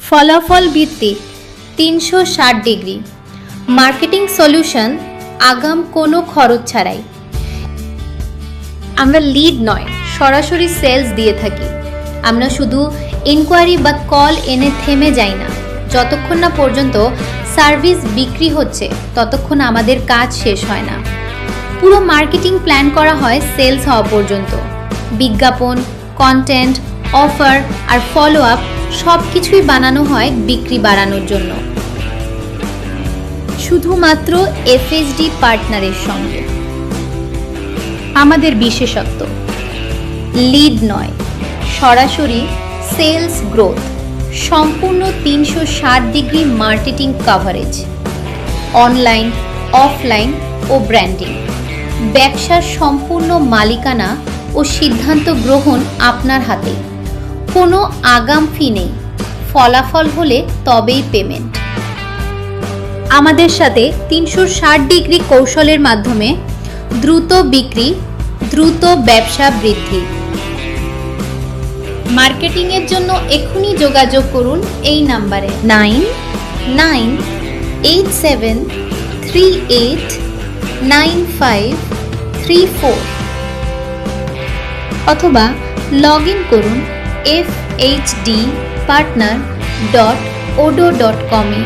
ফলাফল ভিত্তিক 360 degree marketing solution, আগাম কোনো খরচ ছাড়াই। আমরা লিড নয়, সরাসরি সেলস দিয়ে থাকি। আমরা শুধু ইনকোয়ারি বা কল এনে থেমে যাই না। যতক্ষণ না পর্যন্ত সার্ভিস বিক্রি হচ্ছে ততক্ষণ আমাদের কাজ শেষ হয় না। পুরো মার্কেটিং প্ল্যান করা হয় সেলস হওয়া পর্যন্ত। বিজ্ঞাপন, কন্টেন্ট, অফার আর ফলো আপ সব কিছুই বানানো হয় বিক্রি বাড়ানোর জন্য, শুধুমাত্র এফএসডি পার্টনারের সঙ্গে। আমাদের বিশেষত্ব লিড নয়, সরাসরি সেলস গ্রোথ, সম্পূর্ণ 360 degree marketing coverage, online, offline ও ব্র্যান্ডিং। ব্যবসার সম্পূর্ণ মালিকানা ও সিদ্ধান্ত গ্রহণ আপনার হাতে। কোনো আগাম ফি নেই, ফলাফল হলে তবেই পেমেন্ট। আমাদের সাথে 360 ডিগ্রি কৌশলের মাধ্যমে দ্রুত বিক্রি, দ্রুত ব্যবসা বৃদ্ধি। মার্কেটিংয়ের জন্য এখনই যোগাযোগ করুন এই নাম্বারে 9987389534 অথবা লগ ইন করুন fhdpartner.odo.com-এ।